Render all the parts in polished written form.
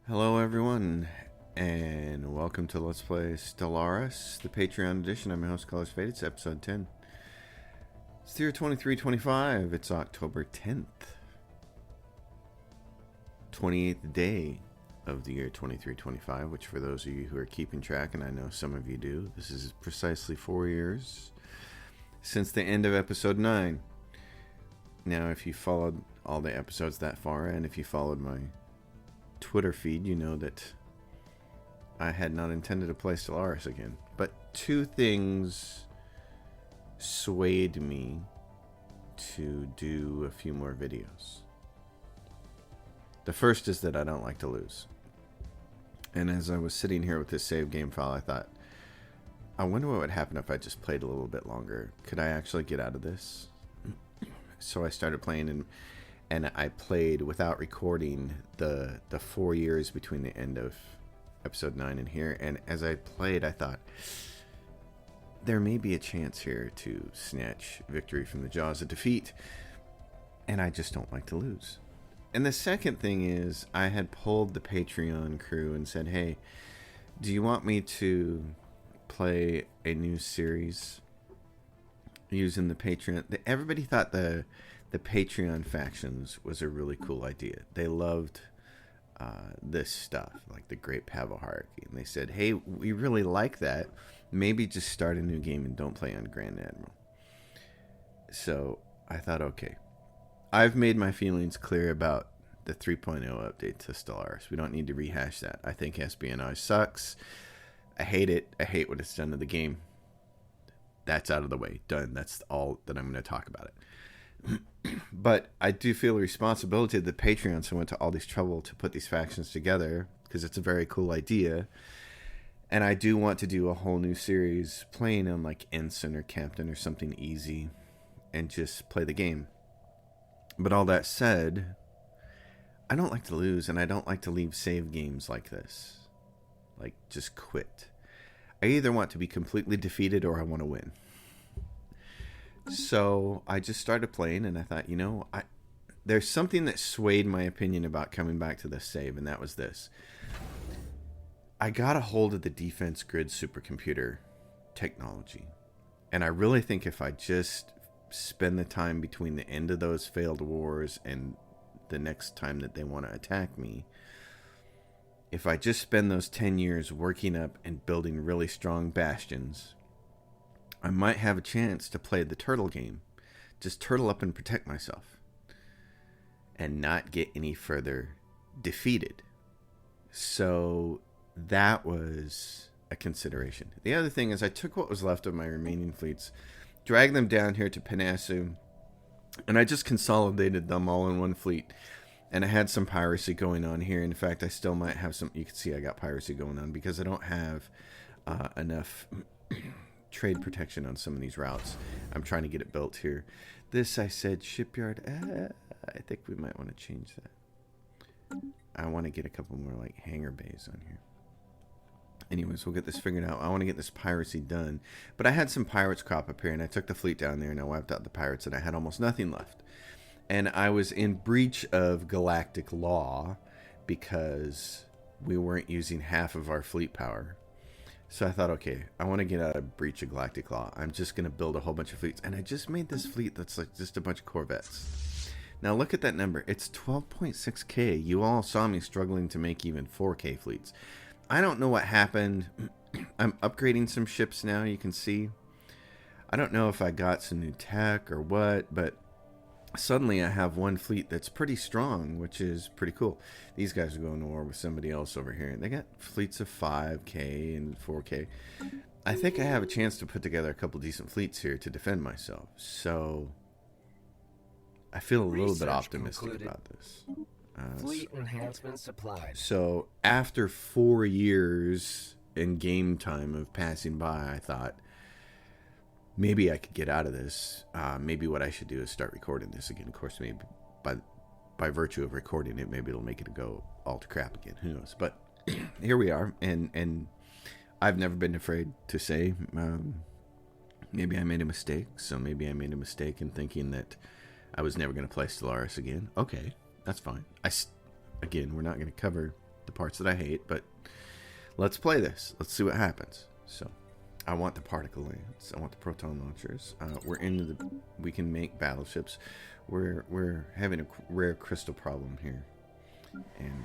Hello everyone, and welcome to Let's Play Stellaris, the Patreon edition. I'm your host, Colors Fade. It's episode 10. It's the year 2325. It's October 10th. 28th day of the year 2325, which for those of you who are keeping track, and I know some of you do, this is precisely 4 years since the end of episode 9. Now, if you followed all the episodes that far, and if you followed my Twitter feed, you know that I had not intended to play Stellaris again. But two things swayed me to do a few more videos. The first is that I don't like to lose. And as I was sitting here with this save game file, I thought, I wonder what would happen if I just played a little bit longer. Could I actually get out of this? So I started playing, and I played without recording the 4 years between the end of episode 9 and here. And as I played, I thought, there may be a chance here to snatch victory from the jaws of defeat. And I just don't like to lose. And the second thing is, I had pulled the Patreon crew and said, hey, do you want me to play a new series using the Patreon? Everybody thought the Patreon factions was a really cool idea. They loved this stuff, like the Great Pavel Hierarchy. And they said, hey, we really like that. Maybe just start a new game and don't play on Grand Admiral. So I thought, okay. I've made my feelings clear about the 3.0 update to Stellaris. We don't need to rehash that. I think espionage sucks. I hate it. I hate what it's done to the game. That's out of the way. Done. That's all that I'm going to talk about it. But I do feel a responsibility to the Patreons who went to all this trouble to put these factions together, because it's a very cool idea. And I do want to do a whole new series playing on like Ensign or Captain or something easy and just play the game. But all that said, I don't like to lose, and I don't like to leave save games like this. Like, just quit. I either want to be completely defeated or I want to win. So I just started playing, and I thought, you know, there's something that swayed my opinion about coming back to this save, and that was this. I got a hold of the defense grid supercomputer technology, and I really think if I just spend the time between the end of those failed wars and the next time that they want to attack me, if I just spend those 10 years working up and building really strong bastions, I might have a chance to play the turtle game. Just turtle up and protect myself. And not get any further defeated. So that was a consideration. The other thing is I took what was left of my remaining fleets, dragged them down here to Panasu, and I just consolidated them all in one fleet. And I had some piracy going on here. In fact, I still might have some. You can see I got piracy going on because I don't have enough trade protection on some of these routes. I'm trying to get it built here. This, I said, shipyard. I think we might want to change that. I want to get a couple more like hangar bays on here. Anyways, we'll get this figured out. I want to get this piracy done. But I had some pirates crop up here, and I took the fleet down there, and I wiped out the pirates, and I had almost nothing left. And I was in breach of galactic law because we weren't using half of our fleet power. So I thought, okay, I want to get out of breach of galactic law. I'm just going to build a whole bunch of fleets. And I just made this fleet that's like just a bunch of corvettes. Now look at that number. It's 12.6K. You all saw me struggling to make even 4K fleets. I don't know what happened. I'm upgrading some ships now, you can see. I don't know if I got some new tech or what, but suddenly I have one fleet that's pretty strong, which is pretty cool. These guys are going to war with somebody else over here. They got fleets of 5K and 4K. I think I have a chance to put together a couple decent fleets here to defend myself. So I feel a little bit optimistic about this. Fleet enhancement supplied. So after 4 years in game time of passing by, I thought, maybe I could get out of this. Maybe what I should do is start recording this again. Of course, maybe by virtue of recording it, maybe it'll make it go all to crap again. Who knows? But here we are, and I've never been afraid to say maybe I made a mistake. So maybe I made a mistake in thinking that I was never going to play Stellaris again. Okay, that's fine. Again, we're not going to cover the parts that I hate, but let's play this. Let's see what happens. So, I want the particle lance. I want the proton launchers. We're into the... We can make battleships. We're having a rare crystal problem here. And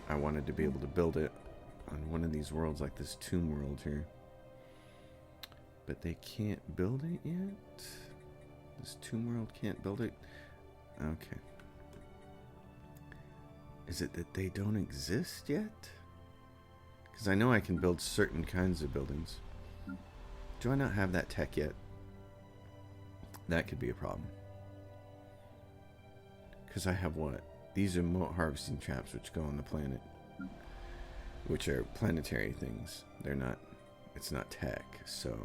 I wanted to be able to build it on one of these worlds, like this tomb world here. But they can't build it yet? This tomb world can't build it? Okay. Is it that they don't exist yet? Because I know I can build certain kinds of buildings. Do I not have that tech yet? That could be a problem. Because I have what? These are moat harvesting traps which go on the planet. Which are planetary things. They're not... It's not tech, so...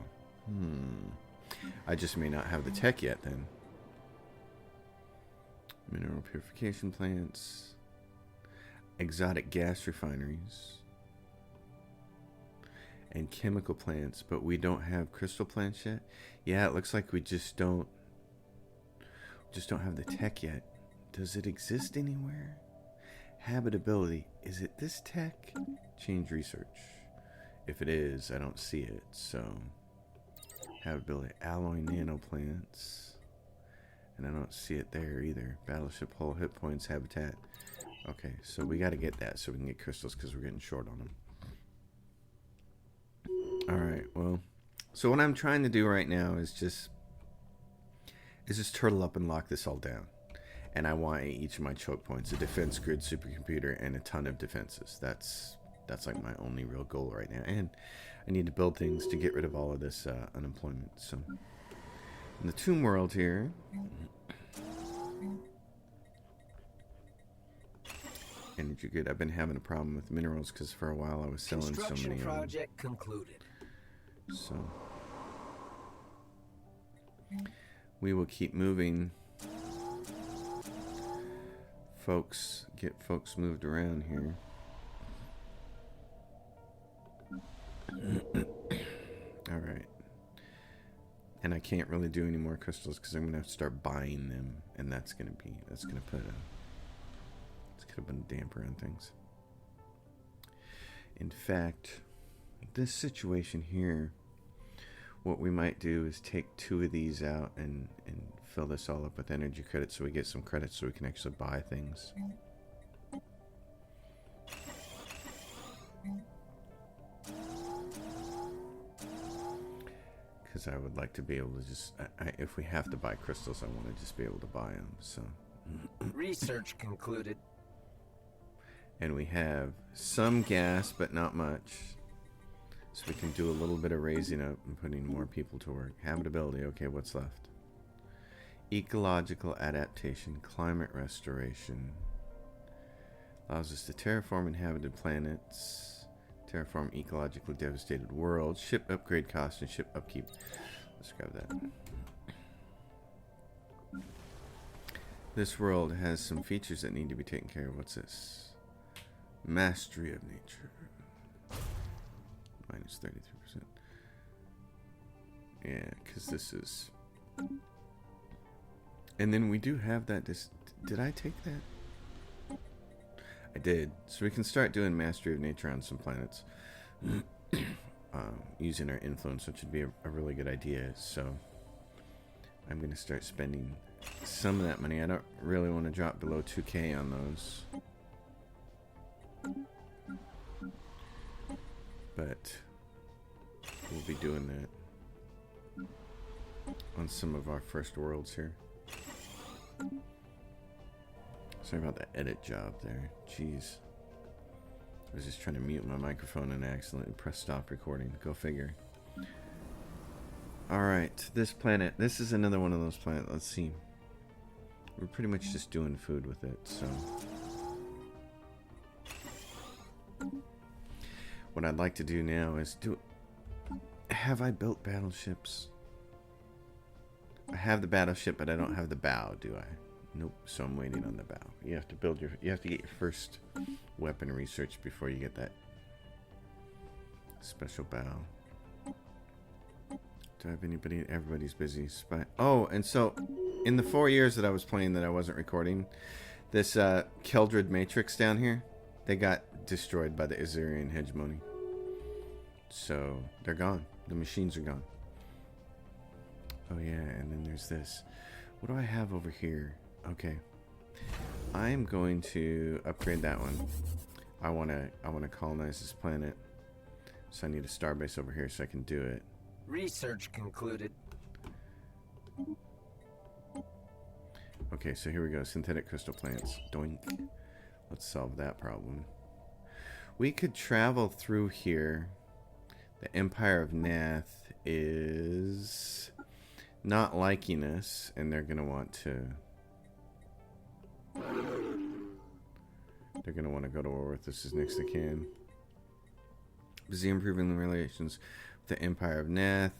I just may not have the tech yet then. Mineral purification plants. Exotic gas refineries. And chemical plants, but we don't have crystal plants yet. Yeah, it looks like we just don't have the tech yet. Does it exist anywhere? Habitability. Is it this tech? Change research. If it is, I don't see it. So, habitability. Alloy nanoplants. And I don't see it there either. Battleship hull, hit points, habitat. Okay, so we got to get that so we can get crystals because we're getting short on them. Alright, well. So what I'm trying to do right now is just turtle up and lock this all down. And I want each of my choke points, a defense grid supercomputer, and a ton of defenses. That's like my only real goal right now. And I need to build things to get rid of all of this unemployment. So, in the tomb world here, energy grid. I've been having a problem with minerals because for a while I was selling so many. Project concluded. So we will keep moving. Get folks moved around here. Alright. And I can't really do any more crystals because I'm going to have to start buying them. And that's going to put a damper on things. In fact, this situation here, what we might do is take 2 of these out and fill this all up with energy credits so we get some credits so we can actually buy things. Because I would like to be able to just... if we have to buy crystals, I want to just be able to buy them. So Research concluded. And we have some gas, but not much. So we can do a little bit of raising up and putting more people to work. Habitability. Okay, what's left? Ecological adaptation. Climate restoration. Allows us to terraform inhabited planets. Terraform ecologically devastated worlds. Ship upgrade cost and ship upkeep. Let's grab that. This world has some features that need to be taken care of. What's this? Mastery of nature. Minus 33%. Yeah, because this is... And then we do have that... Did I take that? I did. So we can start doing Mastery of Nature on some planets. Using our influence, which would be a really good idea. So I'm going to start spending some of that money. I don't really want to drop below 2K on those. But we'll be doing that on some of our first worlds here. Sorry about that edit job there. Jeez. I was just trying to mute my microphone and I accidentally pressed stop recording. Go figure. Alright, this planet. This is another one of those planets. Let's see. We're pretty much just doing food with it, so... What I'd like to do now is do... Have I built battleships? I have the battleship, but I don't have the bow, do I? Nope, so I'm waiting on the bow. You have to build your... You have to get your first weapon research before you get that special bow. Do I have anybody? Everybody's busy. Oh, and so in the 4 years that I was playing that I wasn't recording, this Keldred Matrix down here, They got destroyed by the Azurian hegemony. So they're gone. The machines are gone. Oh yeah, and then there's this. What do I have over here? Okay. I'm going to upgrade that one. I wanna colonize this planet. So I need a starbase over here so I can do it. Research concluded. Okay, so here we go. Synthetic crystal plants. Doink. Let's solve that problem. We could travel through here. The Empire of Nath is not liking us, and they're going to want to... They're going to want to go to war with us as next they can. Busy improving the relations with the Empire of Nath.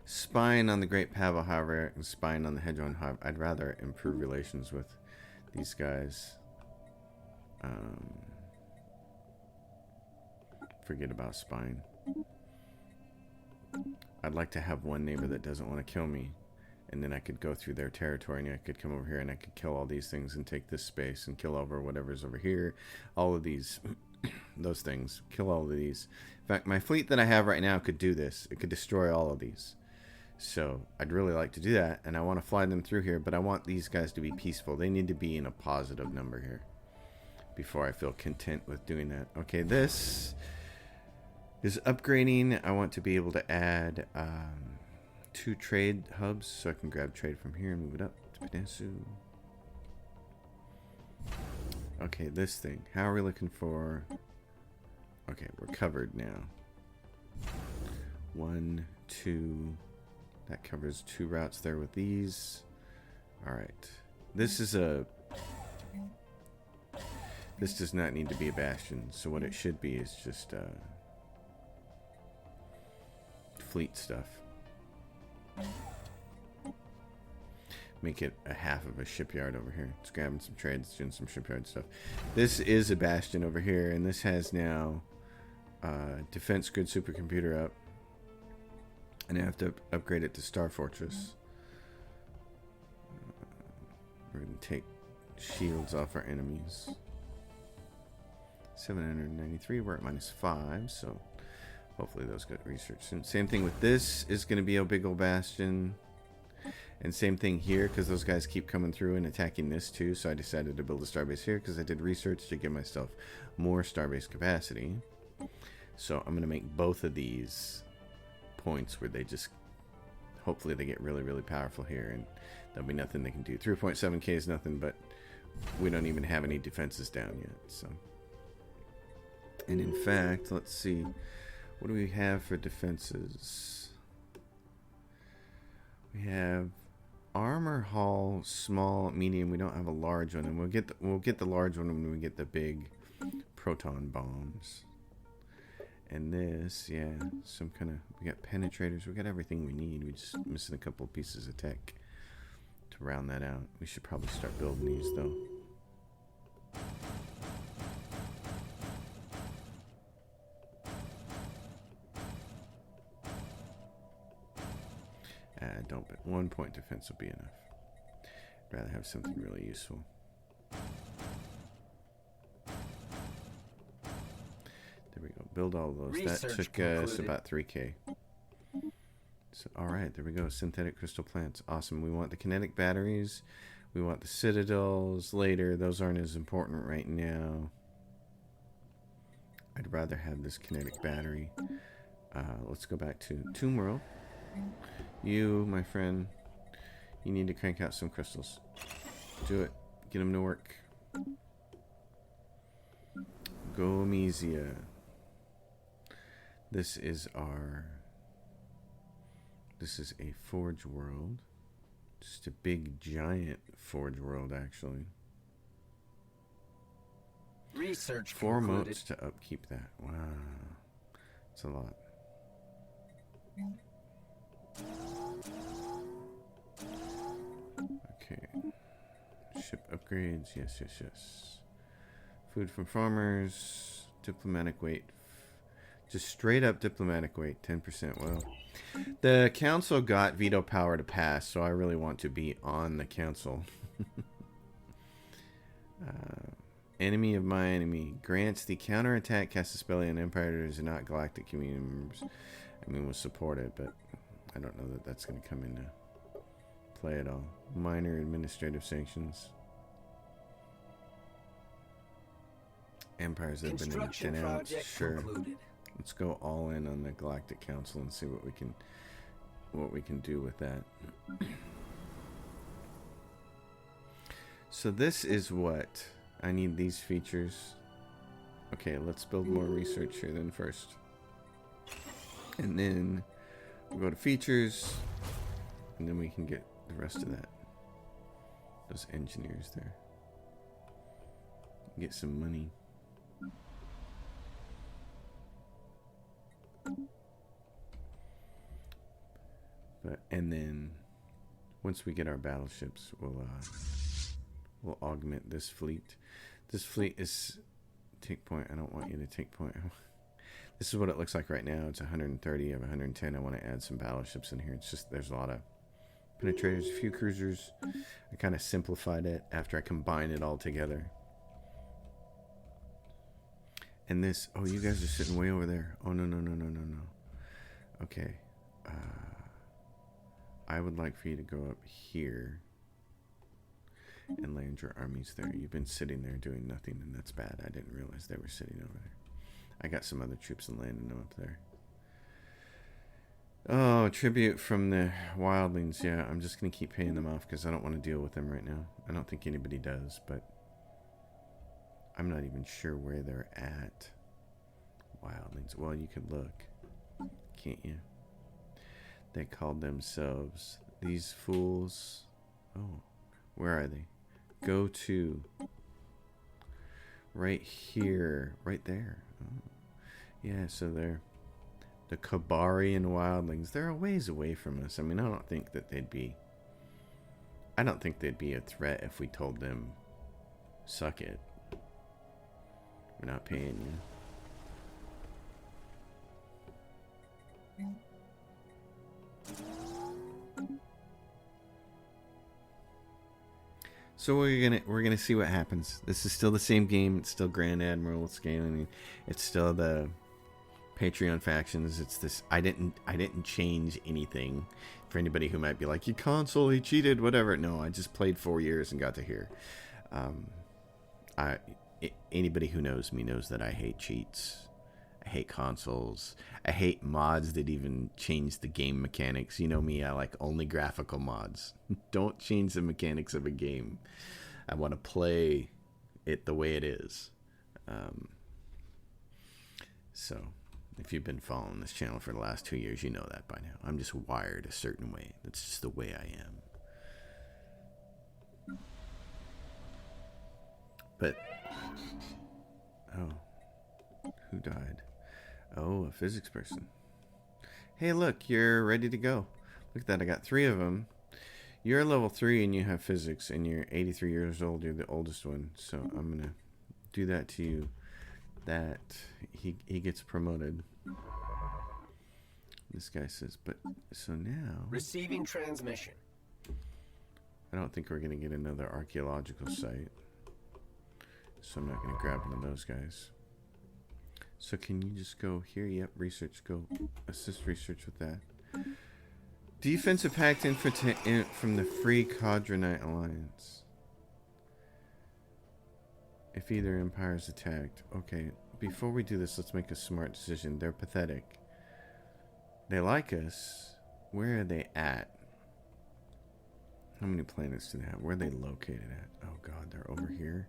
Spying on the Great Pavel, however, and spying on the Hedron, however. I'd rather improve relations with these guys. Forget about spying. I'd like to have one neighbor that doesn't want to kill me, and then I could go through their territory, and I could come over here, and I could kill all these things and take this space and kill over whatever's over here. All of these, those things. Kill all of these. In fact, my fleet that I have right now could do this. It could destroy all of these. So I'd really like to do that, and I want to fly them through here, but I want these guys to be peaceful. They need to be in a positive number here before I feel content with doing that. Okay, this is upgrading. I want to be able to add 2 trade hubs, so I can grab trade from here and move it up to Penisu. Okay, this thing. How are we looking for... Okay, we're covered now. 1, 2... That covers 2 routes there with these. Alright. This is a... This does not need to be a bastion. So what it should be is just fleet stuff. Make it a half of a shipyard over here. It's grabbing some trades, doing some shipyard stuff. This is a bastion over here, and this has now defense grid supercomputer up. And I have to upgrade it to Star Fortress. We're going to take shields off our enemies. 793, we're at -5, so hopefully those get researched soon. Same thing with this is going to be a big old bastion. And same thing here, because those guys keep coming through and attacking this too, so I decided to build a starbase here because I did research to give myself more starbase capacity. So I'm going to make both of these points where they just, hopefully they get really, really powerful here, and there'll be nothing they can do. 3.7k is nothing, but we don't even have any defenses down yet, so. And in fact, let's see, what do we have for defenses? We have armor hull, small, medium. We don't have a large one, and we'll get the large one when we get the big proton bombs. And this, yeah, some kind of, we got penetrators. We got everything we need. We just missing a couple pieces of tech to round that out. We should probably start building these though. Don't bet. 1 point defense will be enough. I'd rather have something really useful. There we go. Build all those. Research that took us about 3k. So, alright, there we go. Synthetic crystal plants. Awesome. We want the kinetic batteries. We want the citadels later. Those aren't as important right now. I'd rather have this kinetic battery. Let's go back to Tomb World. You, my friend, you need to crank out some crystals. Do it. Get them to work. Gomezia. This is a forge world. Just a big, giant forge world, actually. Research 4 concluded. motes to upkeep that. Wow. That's a lot. Okay. Ship upgrades. Yes, yes, yes. Food from farmers. Diplomatic weight. Just straight up diplomatic weight. 10%. Well, the council got veto power to pass, so I really want to be on the council. Enemy of my enemy. Grants the counterattack cast a spell on Empires and not galactic community members. I mean, we'll support it, but I don't know that that's going to come into play at all. Minor administrative sanctions. Empires that have been denounced. Sure. Concluded. Let's go all in on the Galactic Council and see what we can do with that. So this is what I need, these features. Okay, let's build more research here then first. And then we'll go to features, and then we can get the rest of that. Those engineers there. Get some money. And then once we get our battleships, we'll augment this fleet. This fleet is take point. I don't want you to take point. This is what it looks like right now. It's 130 of 110. I want to add some battleships in here. It's just there's a lot of penetrators, a few cruisers. I kind of simplified it after I combined it all together. And this, oh, you guys are sitting way over there. Oh, no. Okay. I would like for you to go up here and land your armies there. You've been sitting there doing nothing, and that's bad. I didn't realize they were sitting over there. I got some other troops and landing them up there. Oh, tribute from the wildlings. Yeah, I'm just going to keep paying them off because I don't want to deal with them right now. I don't think anybody does, but I'm not even sure where they're at. Wildlings. Well, you could look, can't you? They called themselves these fools. Oh, where are they? Go to right here, right there. Oh. Yeah, so they're the Kabarian wildlings. They're a ways away from us. I mean, I don't think they'd be a threat if we told them, suck it. We're not paying you. So we're gonna see what happens. This is still the same game. It's still Grand Admiral scaling. It's still the Patreon factions. It's this. I didn't change anything. For anybody who might be like, "You console, he cheated," whatever. No, I just played 4 years and got to here. Anybody who knows me knows that I hate cheats. I hate consoles. I hate mods that even change the game mechanics. You know me, I like only graphical mods. Don't change the mechanics of a game. I want to play it the way it is. So, if you've been following this channel for the last 2 years, you know that by now. I'm just wired a certain way. That's just the way I am. But, oh, who died? Oh, a physics person. Hey, look, you're ready to go. Look at that, I got 3 of them. You're level 3 and you have physics, and you're 83 years old. You're the oldest one, so I'm gonna do that to you. That he gets promoted. This guy says, but so now Receiving transmission. I don't think we're gonna get another archaeological site, so I'm not gonna grab one of those guys. So can you just go here? Yep, research. Go assist research with that. Defensive pact from the Free Quadranite Alliance. If either empire is attacked. Okay, before we do this, let's make a smart decision. They're pathetic. They like us. Where are they at? How many planets do they have? Where are they located at? Oh god, they're over here.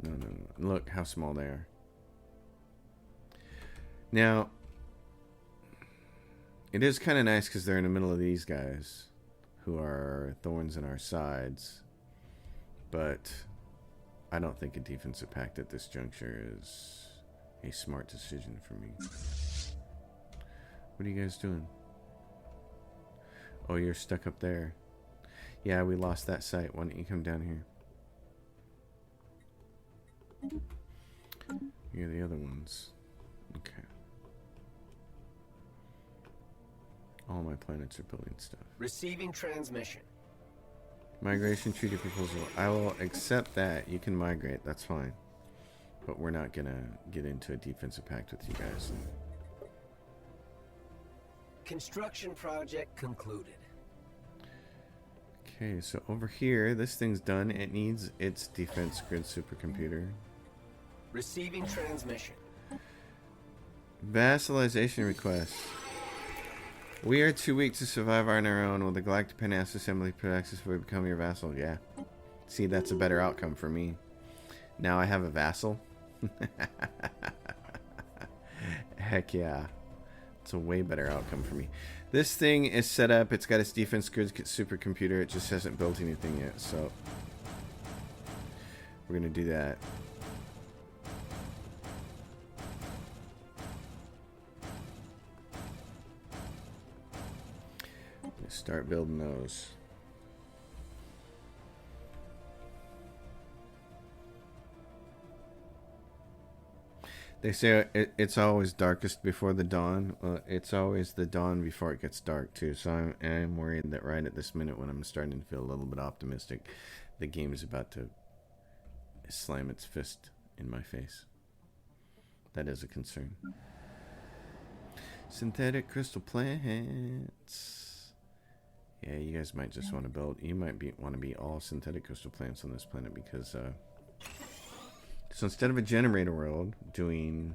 No. Look how small they are. Now, it is kind of nice because they're in the middle of these guys who are thorns in our sides. But I don't think a defensive pact at this juncture is a smart decision for me. What are you guys doing? Oh, you're stuck up there. Yeah, we lost that site. Why don't you come down here? You're the other ones. Okay. All my planets are building stuff. Receiving transmission. Migration treaty proposal. I will accept that. You can migrate. That's fine. But we're not going to get into a defensive pact with you guys. Construction project concluded. Okay, so over here, this thing's done. It needs its defense grid supercomputer. Receiving transmission. Vassalization request. We are too weak to survive on our own. Will the Galactic Panass Assembly protect us if we become your vassal? Yeah. See, that's a better outcome for me. Now I have a vassal. Heck yeah. It's a way better outcome for me. This thing is set up. It's got its defense grid supercomputer. It just hasn't built anything yet, so we're going to do that. Start building those. They say it's always darkest before the dawn. It's always the dawn before it gets dark too. So I'm worried that right at this minute, when I'm starting to feel a little bit optimistic, the game is about to slam its fist in my face. That is a concern. Synthetic crystal plants. Yeah, you guys might just want to build. You might want to be all synthetic crystal plants on this planet because. So instead of a generator world doing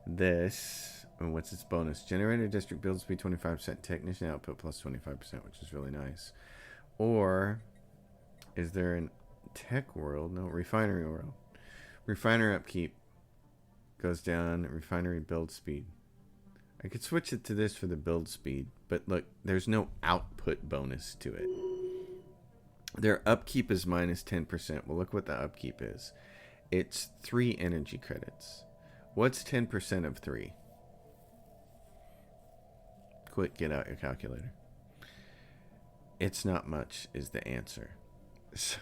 this, and what's its bonus? Generator district builds to be 25% technician output plus 25%, which is really nice. Or is there a tech world? No, refinery world. Refinery upkeep goes down. Refinery build speed. I could switch it to this for the build speed, but look, there's no output bonus to it. Their upkeep is minus 10%. Well, look what the upkeep is. It's 3 energy credits. What's 10% of 3? Quick, get out your calculator. It's not much is the answer. So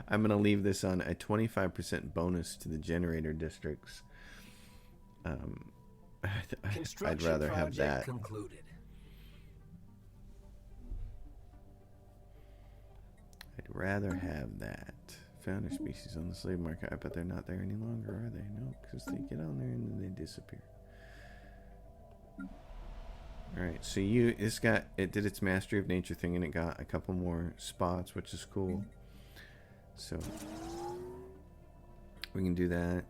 I'm going to leave this on a 25% bonus to the generator districts. I'd rather have that. Concluded. I'd rather have that. Founder species on the slave market. I bet they're not there any longer, are they? No, because they get on there and then they disappear. Alright, so it did its mastery of nature thing and it got a couple more spots, which is cool. So we can do that.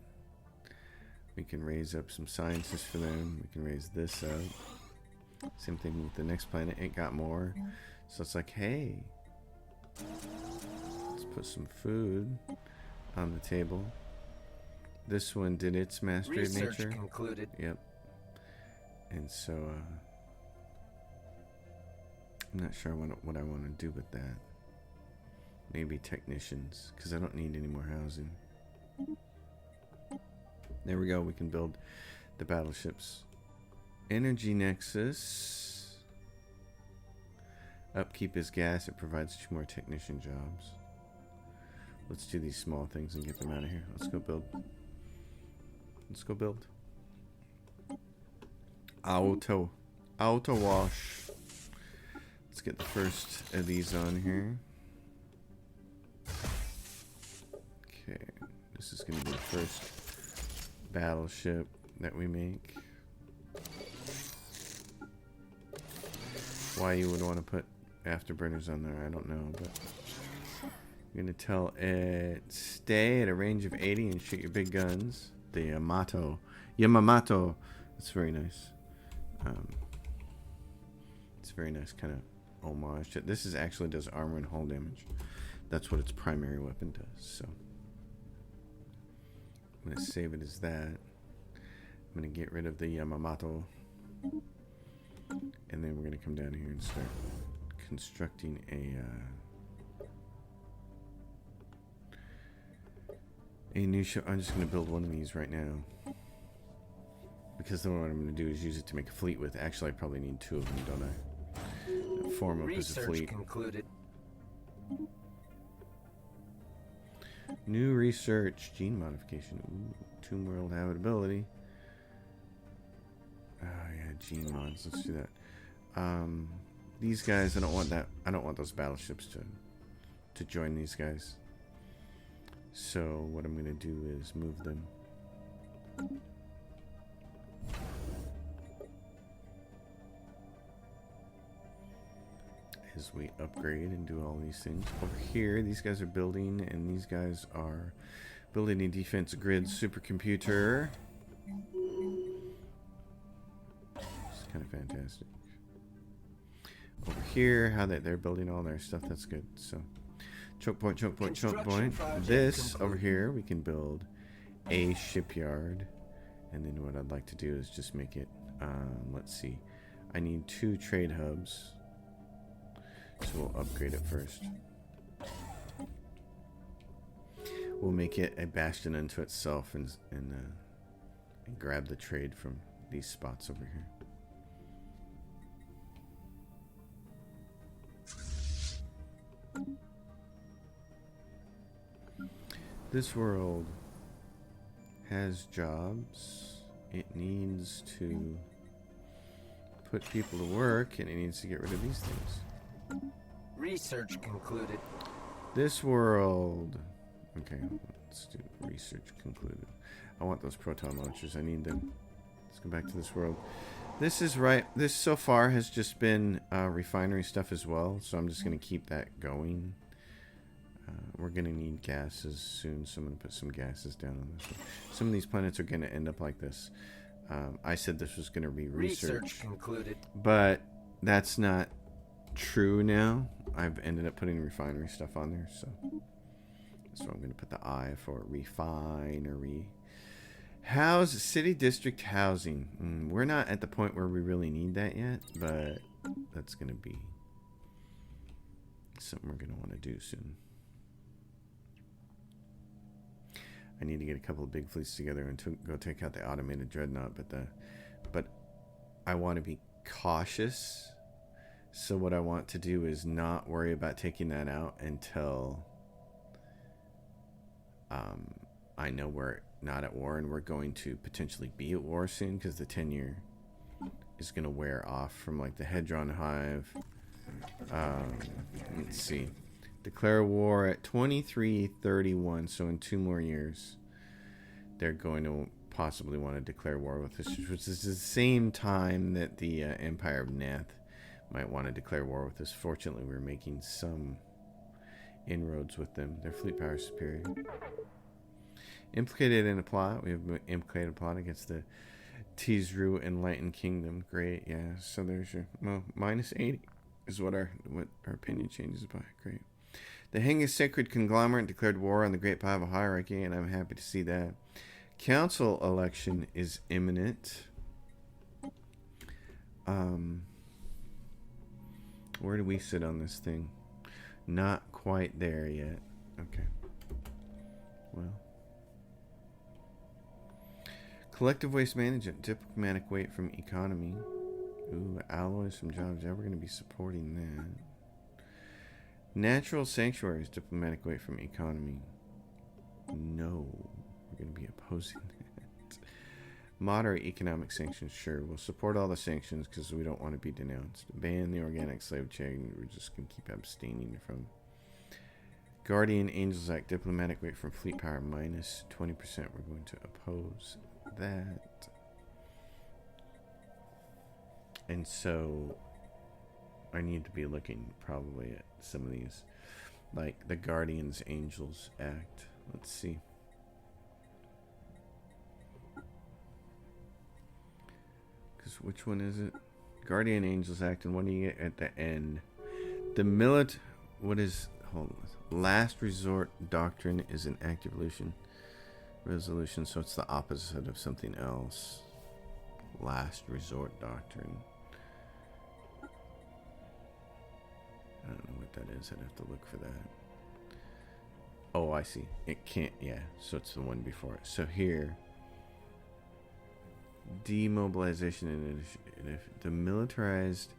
We can raise up some scientists for them. We can raise this up. Same thing with the next planet. It got more. So it's like, hey, let's put some food on the table. This one did its mastery of nature. Research concluded. Yep. And so I'm not sure what I want to do with that. Maybe technicians, because I don't need any more housing. There we go. We can build the battleships. Energy Nexus. Upkeep is gas. It provides 2 more technician jobs. Let's do these small things and get them out of here. Let's go build. Let's go build. Auto wash. Let's get the first of these on here. Okay. This is going to be the first battleship that we make. Why you would want to put afterburners on there, I don't know, but I'm going to tell it stay at a range of 80 and shoot your big guns. The Yamamoto. That's very nice. It's very nice kind of homage. This is actually does armor and hull damage. That's what its primary weapon does. So I'm going to save it as that. I'm going to get rid of the Yamamoto. And then we're going to come down here and start constructing a new ship. I'm just going to build one of these right now. Because then what I'm going to do is use it to make a fleet with. Actually, I probably need 2 of them, don't I? Form up as a fleet. Concluded. New research. Gene modification. Ooh, tomb world habitability. Oh yeah, gene mods. Let's do that. These guys, I don't want that. I don't want those battleships to to join these guys. So what I'm going to do is move them. As we upgrade and do all these things. Over here, these guys are building, and these guys are building a defense grid supercomputer. It's kind of fantastic. Over here, how they're building all their stuff, that's good. So, choke point, choke point, choke point. This over here, we can build a shipyard. And then what I'd like to do is just make it, let's see. I need 2 trade hubs. So we'll upgrade it first. We'll make it a bastion unto itself and grab the trade from these spots over here. This world has jobs. It needs to put people to work, and it needs to get rid of these things. Research concluded. This world. Okay, let's do research concluded. I want those proton launchers. I need them. Let's go back to this world. This is right. This so far has just been refinery stuff as well, so I'm just going to keep that going. We're going to need gases soon, so I'm going to put some gases down on this one. Some of these planets are going to end up like this. I said this was going to be research concluded, but that's not true now. I've ended up putting refinery stuff on there, so I'm going to put the I for refinery. City district housing. We're not at the point where we really need that yet, but that's going to be something we're going to want to do soon. I need to get a couple of big fleets together and go take out the automated dreadnought, but I want to be cautious. So what I want to do is not worry about taking that out until I know we're not at war, and we're going to potentially be at war soon, because the tenure is going to wear off from like the Hedron Hive. Let's see. Declare war at 2331, so in 2 more years they're going to possibly want to declare war with us, which is the same time that the Empire of Nath might want to declare war with us. Fortunately, we're making some inroads with them. Their fleet power is superior. Implicated in a plot. We have implicated a plot against the Tizru Enlightened Kingdom. Great, yeah. So there's your minus 80 is what our opinion changes by. Great. The Hengist Sacred Conglomerate declared war on the Great Pava Hierarchy, and I'm happy to see that. Council election is imminent. Where do we sit on this thing? Not quite there yet. Okay. Well. Collective waste management, diplomatic weight from economy. Ooh, alloys from jobs. Yeah, we're going to be supporting that. Natural sanctuaries, diplomatic weight from economy. No, we're going to be opposing that. Moderate economic sanctions, sure. We'll support all the sanctions because we don't want to be denounced. Ban the organic slave trade. We're just going to keep abstaining from. Guardian Angels Act, diplomatic weight from fleet power minus 20%. We're going to oppose that. And so I need to be looking probably at some of these, like the Guardians Angels Act. Let's see. Because which one is it? Guardian Angels Act, and what do you get at the end? The what is, hold on. Last Resort Doctrine is an active resolution, so it's the opposite of something else. Last Resort Doctrine. I don't know what that is. I'd have to look for that. Oh, I see. It can't, yeah. So it's the one before it. So here, demobilization initiative. The militarized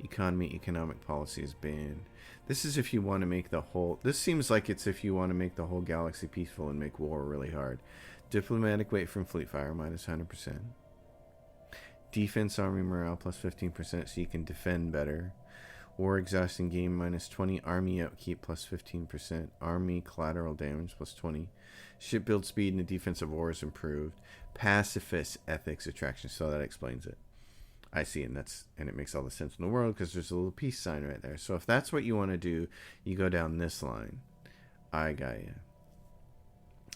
economic policy is banned. This is if you want to make the whole, this seems like it's if you want to make the whole galaxy peaceful and make war really hard. Diplomatic weight from fleet fire, minus 100%. Defense army morale, plus 15%, so you can defend better. War exhausting game -20. Army upkeep +15%. Army collateral damage +20. Ship build speed and the defensive war is improved. Pacifist ethics attraction. So that explains it. I see, and it makes all the sense in the world because there's a little peace sign right there. So if that's what you want to do, you go down this line. I got you.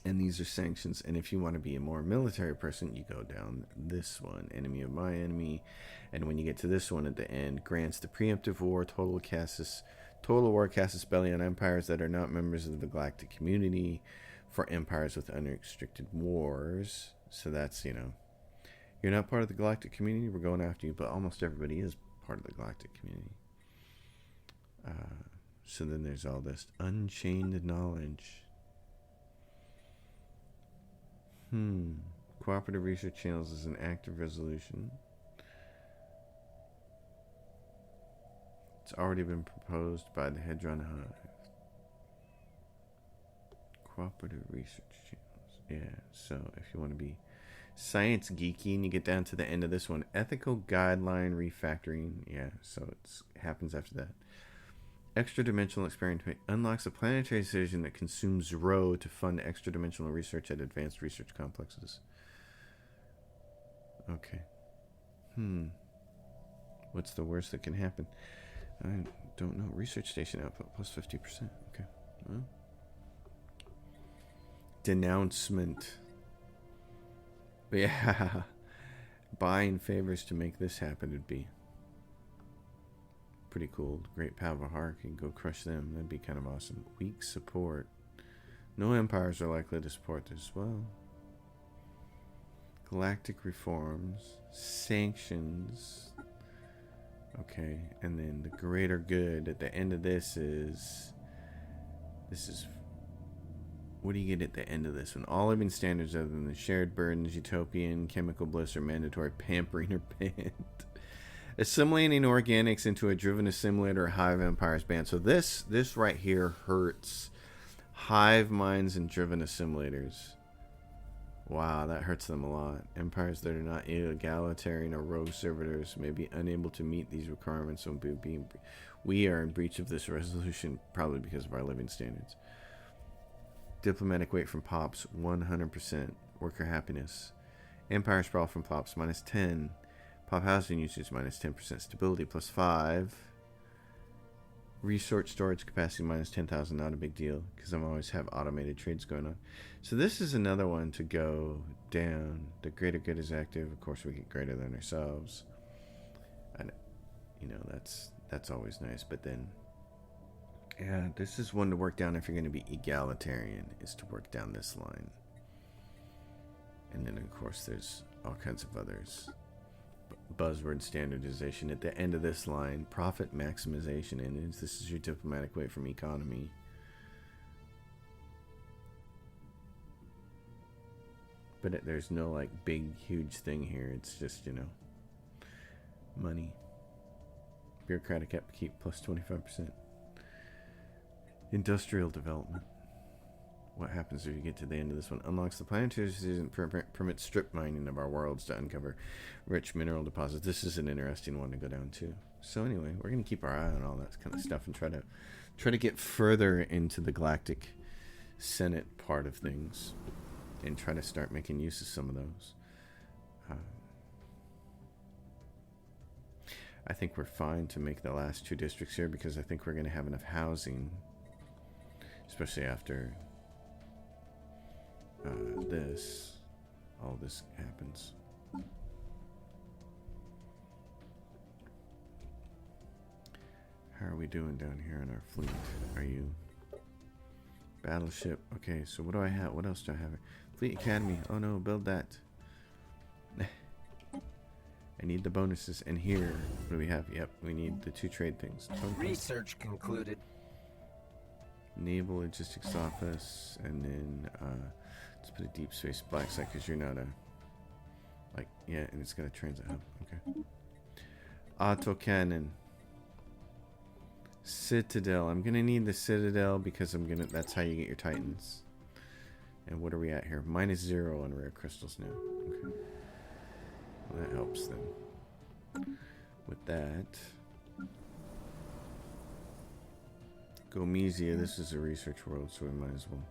And these are sanctions. And if you want to be a more military person, you go down this one. Enemy of my enemy. And when you get to this one at the end, grants the preemptive war, total war casus belli on empires that are not members of the galactic community for empires with unrestricted wars. So that's, you're not part of the galactic community, we're going after you, but almost everybody is part of the galactic community. So then there's all this unchained knowledge. Cooperative research channels is an active resolution. It's already been proposed by the Hedron Hive. Cooperative research channels. Yeah, so if you want to be science geeky and you get down to the end of this one, ethical guideline refactoring. Yeah, so it happens after that. Extra dimensional experiment unlocks a planetary decision that consumes Rho to fund extra dimensional research at advanced research complexes. Okay. What's the worst that can happen? I don't know. Research station output +50%. Okay. Well. Denouncement. Yeah. Buying favors to make this happen would be pretty cool. Great Pavahar can go crush them. That'd be kind of awesome. Weak support. No empires are likely to support this. Well. Galactic reforms. Sanctions. Okay, and then the greater good at the end of this is what do you get at the end of this one? All living standards other than the shared burdens, utopian, chemical bliss, or mandatory pampering are banned. Assimilating organics into a driven assimilator or hive empires banned. So this right here hurts hive minds and driven assimilators. Wow, that hurts them a lot. Empires that are not egalitarian or rogue servitors may be unable to meet these requirements. We are in breach of this resolution, probably because of our living standards. Diplomatic weight from POPs, 100%. Worker happiness. Empire sprawl from POPs, -10. POP housing usage, -10%. Stability, +5. Resource storage capacity, -10,000. Not a big deal, because I always have automated trades going on. So this is another one to go down. The greater good is active. Of course, we get greater than ourselves. And, that's always nice. But then, yeah, this is one to work down if you're going to be egalitarian, is to work down this line. And then, of course, there's all kinds of others. Buzzword standardization at the end of this line. Profit maximization. And this is your diplomatic way from economy. But there's no big huge thing here. It's just money. Bureaucratic upkeep +25%. Industrial development. What happens if you get to the end of this one? Unlocks the planetary decision, permits strip mining of our worlds to uncover rich mineral deposits. This is an interesting one to go down to. So anyway, we're going to keep our eye on all that kind of stuff and try to get further into the Galactic Senate part of things and try to start making use of some of those. I think we're fine to make the last 2 districts here because I think we're going to have enough housing, especially after all this happens. How are we doing down here in our fleet? Are you battleship? Okay, so what do I have? What else do I have? Fleet Academy. Oh no, build that. I need the bonuses. And here, what do we have? Yep, we need the 2 trade things. Research concluded. Naval Logistics Office, and then let's put a deep space black site because you're not and it's got a transit hub. Okay. Autocannon. Citadel. I'm gonna need the Citadel because that's how you get your Titans. And what are we at here? -0 on rare crystals now. Okay. Well, that helps then. With that, Gomesia, this is a research world, so we might as well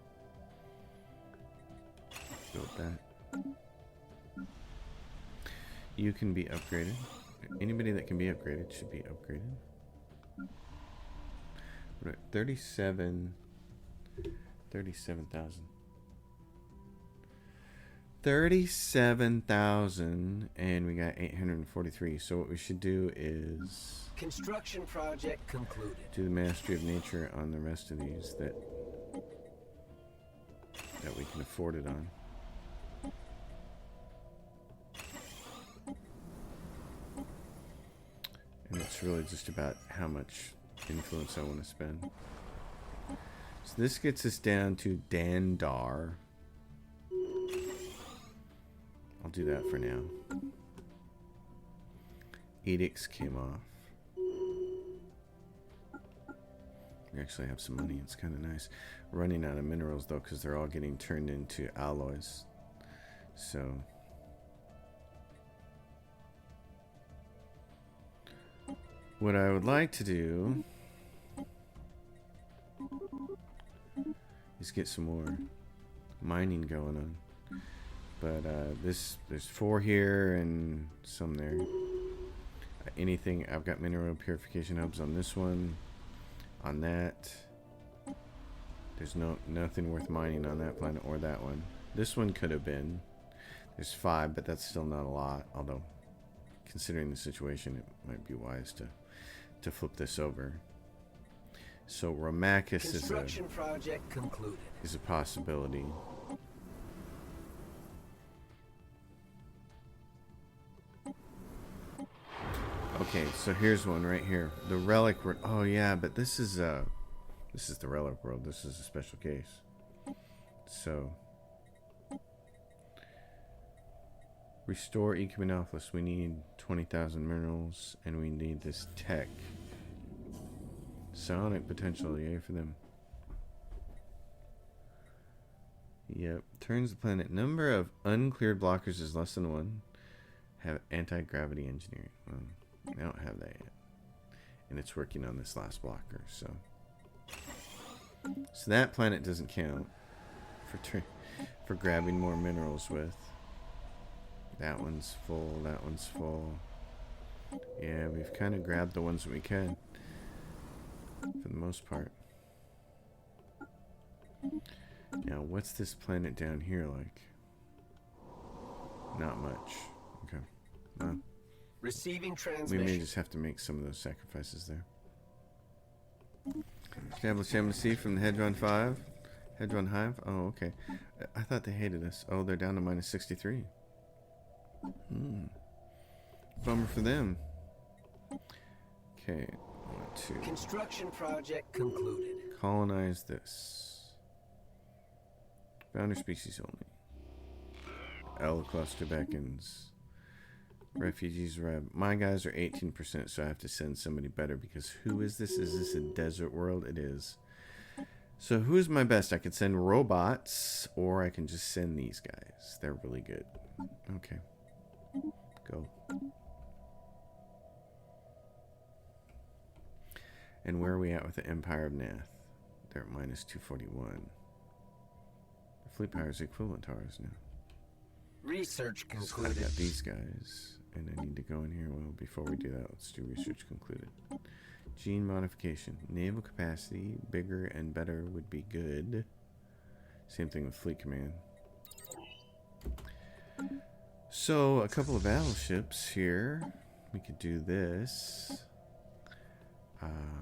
build that. You can be upgraded. Anybody that can be upgraded should be upgraded. We're at 37,000. 37,000, and we got 843. So what we should do is Construction project concluded. do the mastery of nature on the rest of these that we can afford it on. And it's really just about how much influence I want to spend. So this gets us down to Dandar. I'll do that for now. Edicts came off. We actually have some money. It's kind of nice. Running out of minerals though, because they're all getting turned into alloys. So what I would like to do is get some more mining going on. But there's 4 here and some there. Anything, I've got mineral purification hubs on this one, on that. There's nothing worth mining on that planet or that one. This one could have been. There's 5, but that's still not a lot. Although, considering the situation, it might be wise to flip this over. So Ramakis is a possibility. Okay, so here's one right here. The Relic world. Oh yeah, but this is the Relic world. This is a special case. So restore Ecumenophilus. We need 20,000 minerals, and we need this tech. Psionic potential, yay for them. Yep. Turns the planet. Number of uncleared blockers is less than 1. Have anti-gravity engineering. Well, I don't have that yet. And it's working on this last blocker, so that planet doesn't count for grabbing more minerals with. That one's full, that one's full. Yeah, we've kind of grabbed the ones that we can for the most part. Now, what's this planet down here like? Not much. Okay. Well, receiving transmission. we may just have to make some of those sacrifices there. Establish embassy from the Hedron 5. Hedron Hive? Oh, okay. I thought they hated us. Oh, they're down to minus 63. Bummer for them. Okay. Want to construction project concluded. Colonize this. Founder species only. L cluster beckons. Refugees arrive. My guys are 18%, so I have to send somebody better because who is this? Is this a desert world? It is. So who's my best? I could send robots, or I can just send these guys. They're really good. Okay. Go. And where are we at with the Empire of Nath? They're at minus 241. The fleet power is equivalent to ours now. Research concluded. So I've got these guys. And I need to go in here. Well, before we do that, let's do research concluded. Gene modification. Naval capacity, bigger and better would be good. Same thing with fleet command. So, a couple of battleships here. We could do this.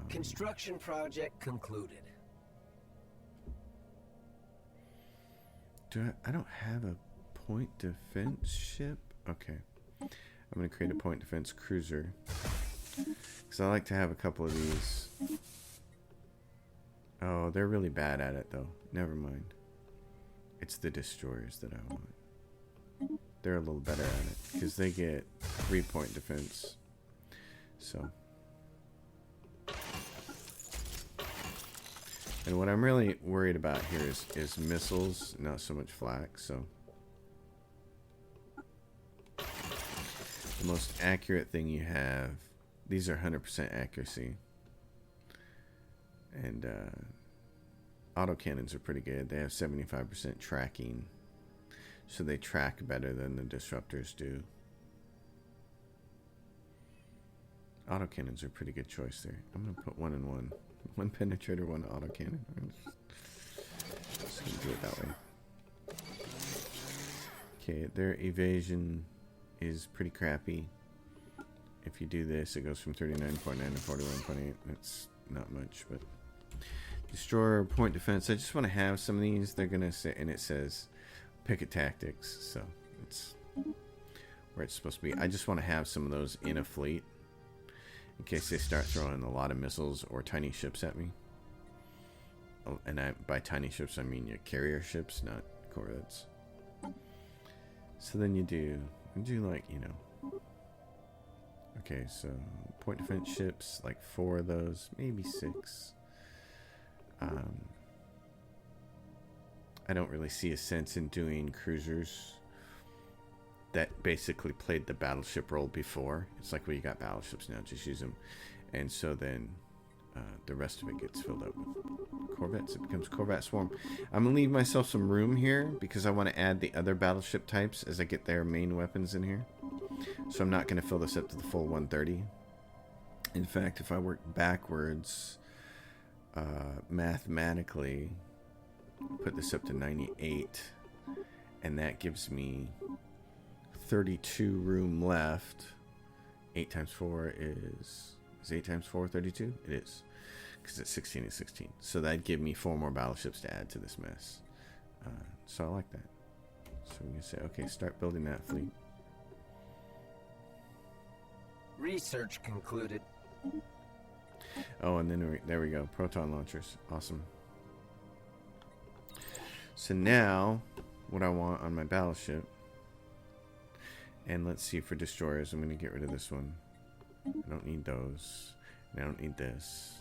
Construction project concluded. I don't have a point defense ship? Okay. I'm going to create a point defense cruiser. Because I like to have a couple of these. Oh, they're really bad at it, though. Never mind. It's the destroyers that I want. They're a little better at it. Because they get 3-point defense. So. And what I'm really worried about here is missiles, not so much flak, so. The most accurate thing you have, these are 100% accuracy. And autocannons are pretty good. They have 75% tracking, so they track better than the disruptors do. Autocannons are a pretty good choice there. I'm going to put 1 and 1. 1 penetrator, 1 autocannon. Just going to do it that way. Okay, their evasion is pretty crappy. If you do this, it goes from 39.9 to 41.8. That's not much, but destroyer point defense. I just want to have some of these. They're gonna say, and it says picket tactics, so it's where it's supposed to be. I just want to have some of those in a fleet in case they start throwing a lot of missiles or tiny ships at me. And by tiny ships, I mean your carrier ships, not corvettes. So then you do like, you know. Okay, so point defense ships, like 4 of those, maybe 6. I don't really see a sense in doing cruisers that basically played the battleship role before. It's like, well, you got battleships now, just use them. And so then the rest of it gets filled up with corvettes. It becomes Corvette Swarm. I'm going to leave myself some room here because I want to add the other battleship types as I get their main weapons in here. So I'm not going to fill this up to the full 130. In fact, if I work backwards, mathematically, put this up to 98, and that gives me 32 room left. 8 times 4 is 8 times 4 32? It is, because it's 16 and 16. So that'd give me 4 more battleships to add to this mess. So I like that. So we can say, okay, start building that fleet. Research concluded. Oh, and then there we go. Proton launchers. Awesome. So now, what I want on my battleship, and let's see for destroyers, I'm going to get rid of this one. I don't need those. And I don't need this.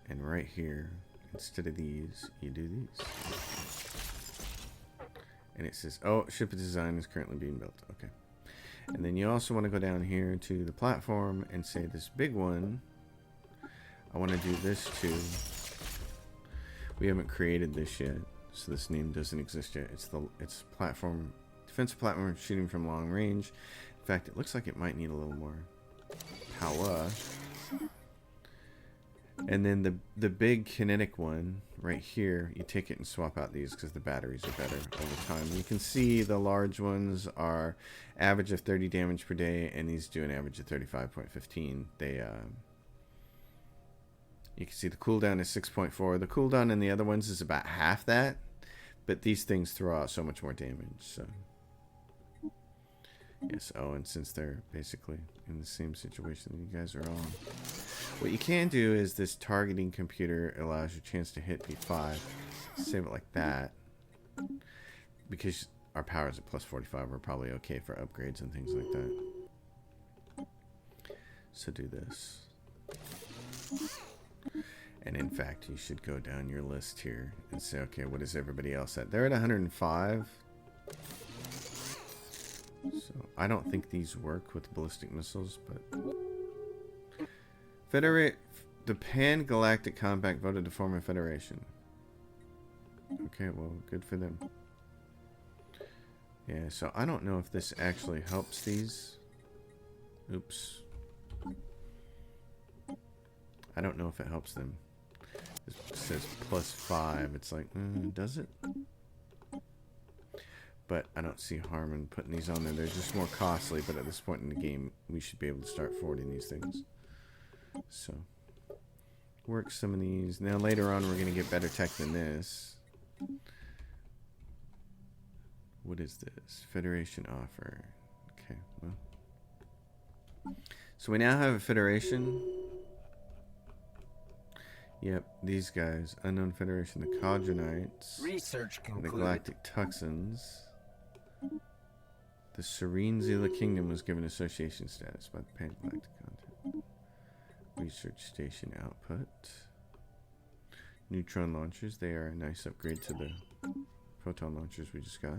And right here, instead of these, you do these. And it says, oh, ship design is currently being built. Okay. And then you also want to go down here to the platform and say this big one, I want to do this too. We haven't created this yet, so this name doesn't exist yet. It's platform, defensive platform shooting from long range. In fact, it looks like it might need a little more power. And then the big kinetic one right here, you take it and swap out these because the batteries are better over time. You can see the large ones are average of 30 damage per day, and these do an average of 35.15. You can see the cooldown is 6.4. The cooldown in the other ones is about half that, but these things throw out so much more damage. So yes, oh, and since they're basically in the same situation that you guys are on, what you can do is this targeting computer allows you a chance to hit P5. Save it like that. Because our power is at plus 45, we're probably okay for upgrades and things like that. So do this. And in fact, you should go down your list here and say, okay, what is everybody else at? They're at 105. So I don't think these work with ballistic missiles, but the Pan-Galactic Compact voted to form a federation. Okay, well, good for them. Yeah, so I don't know if this actually helps these. Oops. I don't know if it helps them. This says plus 5. It's like, does it? But I don't see harm in putting these on there. They're just more costly, but at this point in the game, we should be able to start forwarding these things. So, work some of these. Now, later on, we're going to get better tech than this. What is this? Federation offer. Okay, well. So, we now have a Federation. Yep, these guys. Unknown Federation, the Quadronites. Research concluded. The Galactic Tuxans. The Serene Zila Kingdom was given association status by the Pan-Galactic Content. Research Station output. Neutron launchers. They are a nice upgrade to the proton launchers we just got.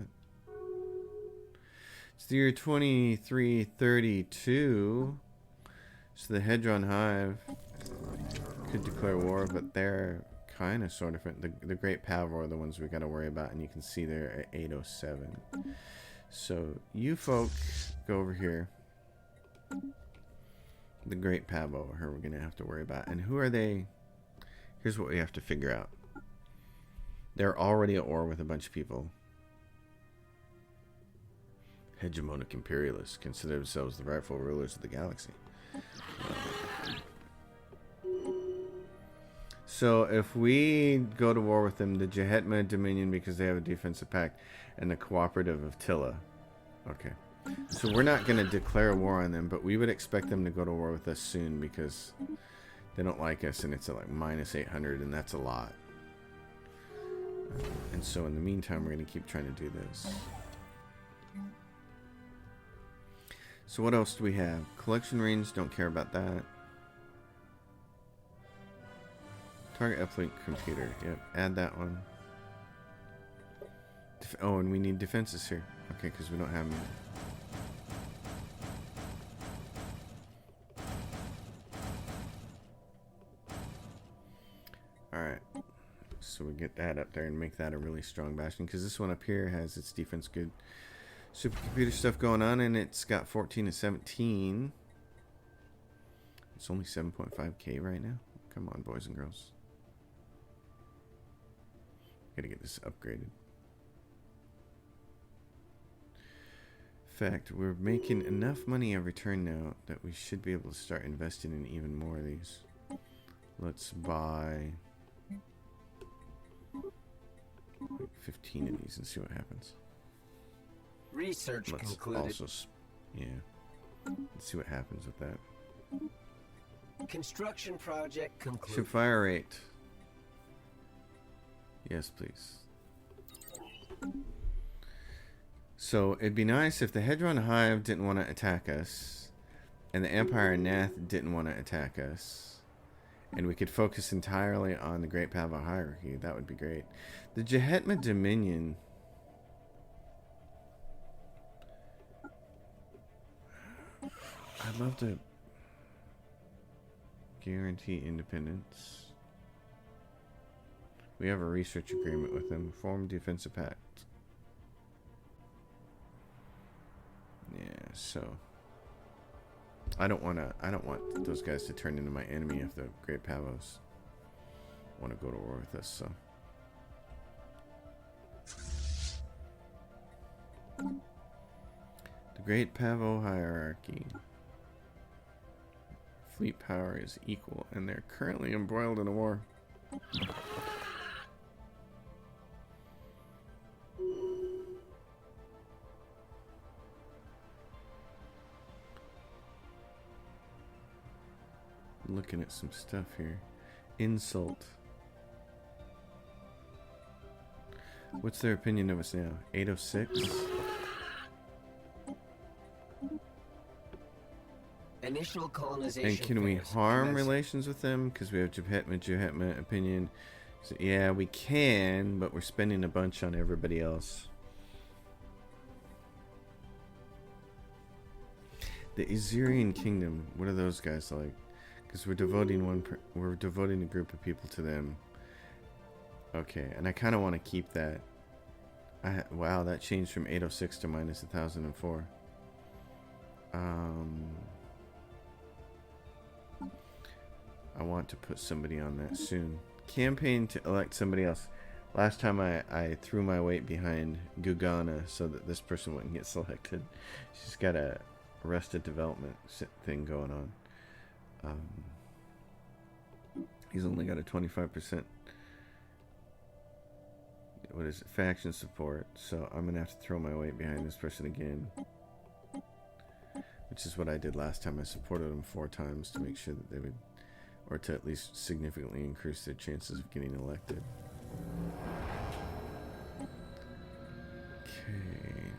It's the year 2332. So the Hedron Hive could declare war, but they're kind of sort of the Great Pavor are the ones we got to worry about, and you can see they're at 807. So you folk go over here. The Great Pavo, who we're going to have to worry about. And who are they? Here's what we have to figure out. They're already at war with a bunch of people. Hegemonic imperialists consider themselves the rightful rulers of the galaxy. So if we go to war with them, the Jehetma Dominion, because they have a defensive pact, and the Cooperative of Tilla. Okay. So we're not going to declare war on them, but we would expect them to go to war with us soon because they don't like us, and it's at like minus 800, and that's a lot. And so in the meantime, we're going to keep trying to do this. So what else do we have? Collection range, don't care about that. Target uplink computer, yep, add that one. Oh, and we need defenses here. Okay, because we don't have them. Alright, so we get that up there and make that a really strong bastion, because this one up here has its defense good. Supercomputer stuff going on, and it's got 14 to 17. It's only 7.5k right now. Come on, boys and girls. Gotta get this upgraded. In fact, we're making enough money every turn now that we should be able to start investing in even more of these. Let's buy like 15 of these and see what happens. Research concluded. Also, yeah. Let's see what happens with that. Construction project concluded. Ship fire rate. Yes, please. So it'd be nice if the Hedron Hive didn't want to attack us, and the Empire Nath didn't want to attack us, and we could focus entirely on the Great Pavo hierarchy. That would be great. The Jehetma Dominion. I'd love to guarantee independence. We have a research agreement with them. Form defensive pact. Yeah, so I don't want those guys to turn into my enemy if the Great Pavos want to go to war with us, so the Great Pavo hierarchy. Fleet power is equal, and they're currently embroiled in a war. Looking at some stuff here. Insult. What's their opinion of us now? 806? Initial colonization. And can we harm relations with them? Because we have Jehetma opinion. So, yeah, we can, but we're spending a bunch on everybody else. The Azurian Kingdom. What are those guys like? Because we're devoting a group of people to them. Okay, and I kind of want to keep that. Wow, that changed from 806 to minus 1004. I want to put somebody on that soon. Campaign to elect somebody else. Last time I threw my weight behind Gugana so that this person wouldn't get selected. She's got a Arrested Development thing going on. He's only got a 25%. What is it? Faction support. So I'm gonna have to throw my weight behind this person again, which is what I did last time. I supported them 4 times to make sure that they would, or to at least significantly increase their chances of getting elected. Okay.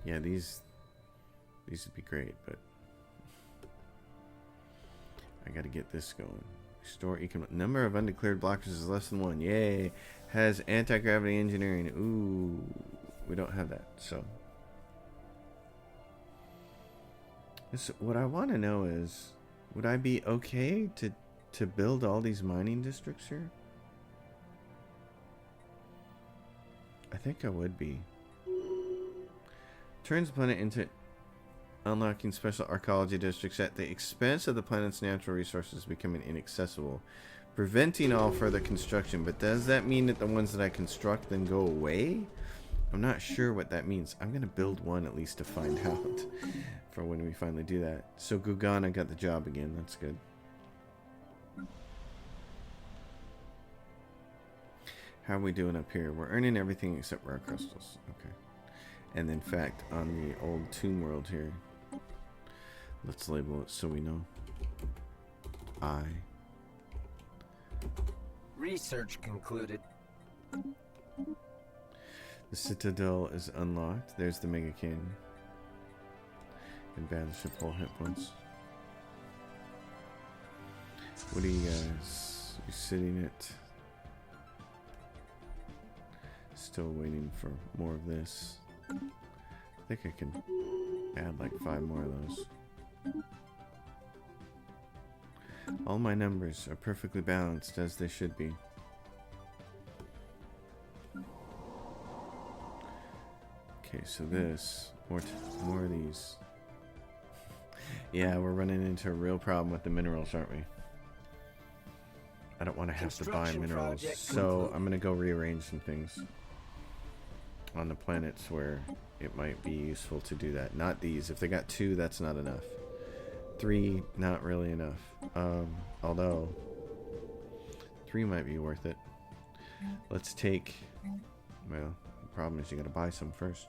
Yeah, these would be great, but I gotta get this going. Restore economic number of undeclared blockers is less than 1. Yay! Has anti-gravity engineering. Ooh, we don't have that. So What I want to know is, would I be okay to build all these mining districts here? I think I would be. Turns the planet into unlocking special archaeology districts at the expense of the planet's natural resources becoming inaccessible, preventing all further construction. But does that mean that the ones that I construct then go away? I'm not sure what that means. I'm going to build one at least to find out for when we finally do that. So Gugana got the job again. That's good. How are we doing up here? We're earning everything except rare crystals. Okay. And in fact, on the old tomb world here, let's label it so we know. Research concluded. The Citadel is unlocked. There's the Mega Canyon. And Battleship Hull hit points. What are you guys? You're sitting at... Still waiting for more of this. I think I can add like 5 more of those. All my numbers are perfectly balanced as they should be. Okay, so this, more of these. Yeah, we're running into a real problem with the minerals, aren't we? I don't want to have to buy minerals, so I'm going to go rearrange some things on the planets where it might be useful to do that. Not these. If they got 2, that's not enough. 3, not really enough. Although 3 might be worth it. Let's take... Well, the problem is you gotta buy some first.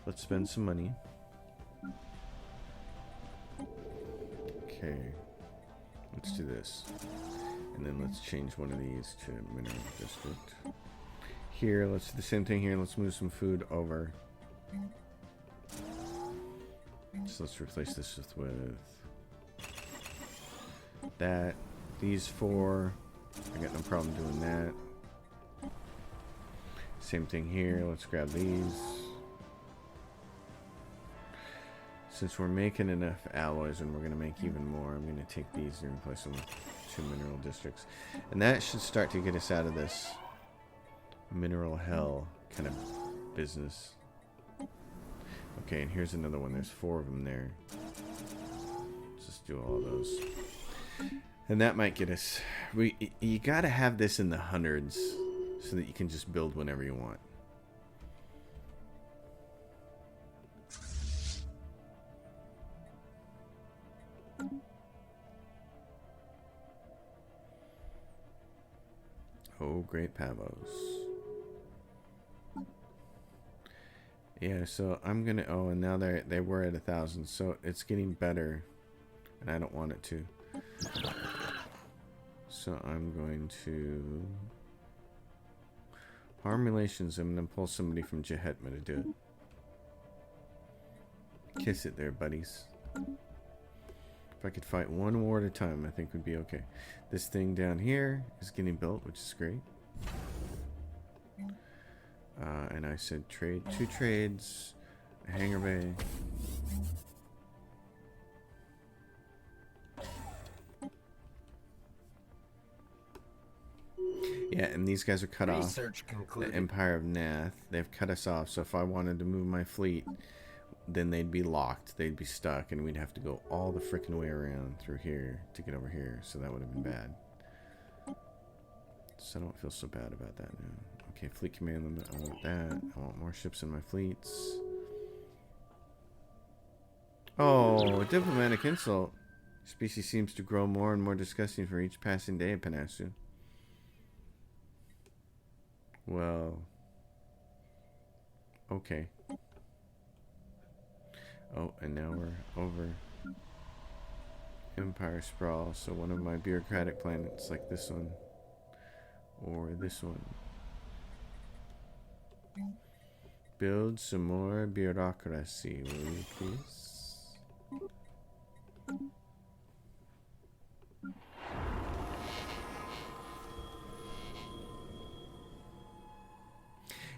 Let's spend some money. Okay. Let's do this. And then let's change one of these to mineral district. Here, let's do the same thing here. Let's move some food over. So let's replace this with that. These 4. I got no problem doing that. Same thing here. Let's grab these. Since we're making enough alloys and we're going to make even more, I'm going to take these and replace them with 2 mineral districts. And that should start to get us out of this mineral hell kind of business. Okay, and here's another one. There's 4 of them there. Let's just do all of those. And that might get us... You gotta have this in the hundreds so that you can just build whenever you want. Oh, great Pavos. Yeah, so I'm gonna... Oh, and now they were at 1,000, so it's getting better. And I don't want it to. So I'm going to... Harm relations. I'm gonna pull somebody from Jehetma to do it. Kiss it there, buddies. If I could fight one war at a time, I think we'd be okay. This thing down here is getting built, which is great. And I said trade, 2 trades, a hangar bay. Yeah, and these guys are cut off. The Empire of Nath, they've cut us off. So if I wanted to move my fleet, then they'd be locked. They'd be stuck, and we'd have to go all the freaking way around through here to get over here. So that would have been bad. So I don't feel so bad about that now. Okay, fleet command limit. I want that. I want more ships in my fleets. Oh, a diplomatic insult. Species seems to grow more and more disgusting for each passing day, Panasu. Well, okay. Oh, and now we're over Empire Sprawl, so one of my bureaucratic planets, like this one, or this one. Build some more bureaucracy, will you please?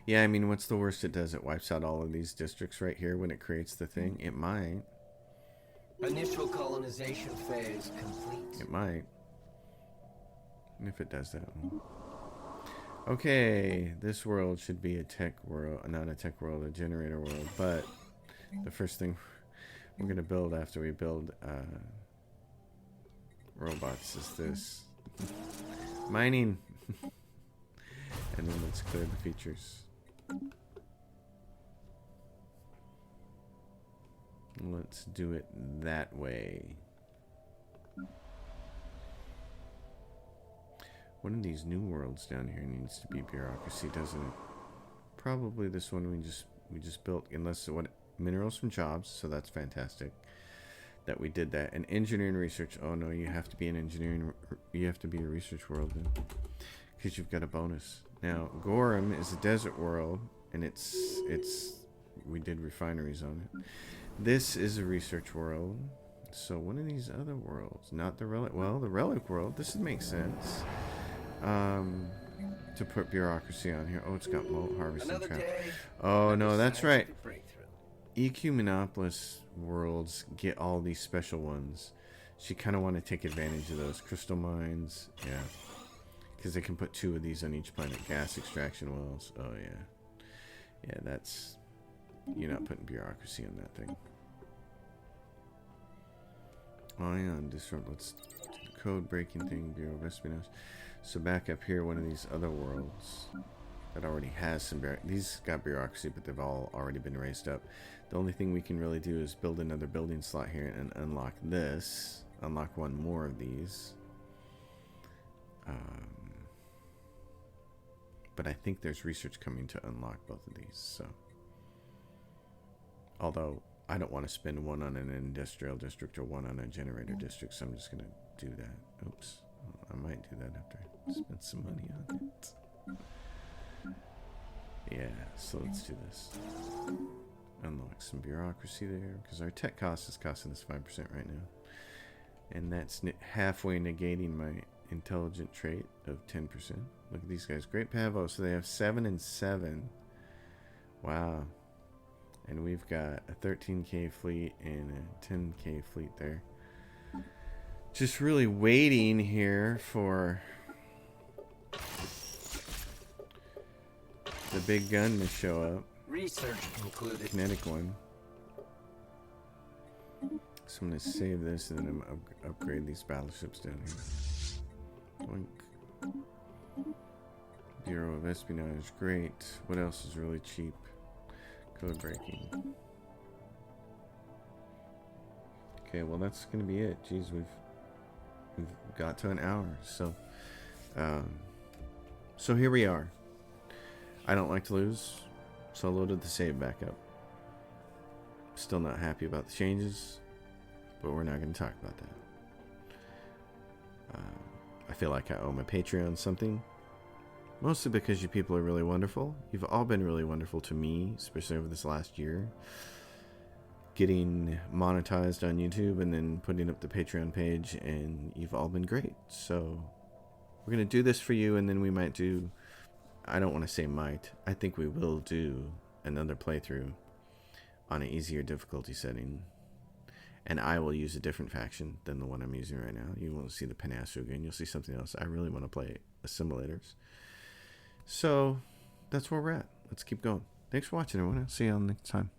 Yeah, I mean, what's the worst it does? It wipes out all of these districts right here when it creates the thing. It might. Initial colonization phase complete. It might. If it does that. Okay, this world should be a tech world. Not a tech world, a generator world. But the first thing we're going to build after we build robots is this. Mining. And then let's clear the features. Let's do it that way. One of these new worlds down here needs to be bureaucracy, doesn't it? Probably this one we just built, unless what minerals from jobs, so that's fantastic that we did that. And engineering research. Oh no, you have to be an engineering. You have to be a research world then, because you've got a bonus. Now Gorham is a desert world, and it's we did refineries on it. This is a research world. So one of these other worlds, not the relic. Well, the relic world. This makes sense. To put bureaucracy on here. Oh, it's got malt harvesting trap. Oh no, that's right. Ecumenopolis worlds get all these special ones. So you kind of want to take advantage of those crystal mines. Yeah, because they can put 2 of these on each planet. Gas extraction wells. Oh yeah, yeah. That's, you're not putting bureaucracy on that thing. Ion disrupt. Let's do the code breaking thing. Bureau of Espionage. So back up here, one of these other worlds that already has some these got bureaucracy, but they've all already been raised up. The only thing we can really do is build another building slot here and unlock this. Unlock one more of these. But I think there's research coming to unlock both of these. So, although I don't want to spend 1 on an industrial district or 1 on a generator district, so I'm just gonna do that. Oops. I might do that after I spend some money on it. Yeah, so let's do this. Unlock some bureaucracy there, because our tech cost is costing us 5% right now. And that's halfway negating my intelligent trait of 10%. Look at these guys. Great Pavo. So they have 7 and 7. Wow. And we've got a 13k fleet and a 10k fleet there. Just really waiting here for the big gun to show up. Research concluded. Kinetic one. So I'm going to save this and then I'm going to upgrade these battleships down here. Boink. Bureau of Espionage. Great. What else is really cheap? Code breaking. Okay, well that's going to be it. Jeez, we've got to an hour. So here we are. I don't like to lose, so I loaded the save back up. Still not happy about the changes, but we're not going to talk about that. I feel like I owe my Patreon something, mostly because you people are really wonderful. You've all been really wonderful to me, especially over this last year. Getting monetized on YouTube and then putting up the Patreon page, and you've all been great. So we're going to do this for you, and then we might do, I don't want to say might, I think we will do another playthrough on an easier difficulty setting. And I will use a different faction than the one I'm using right now. You won't see the Panasu again. You'll see something else. I really want to play assimilators. So that's where we're at. Let's keep going. Thanks for watching, everyone. I'll see you all next time.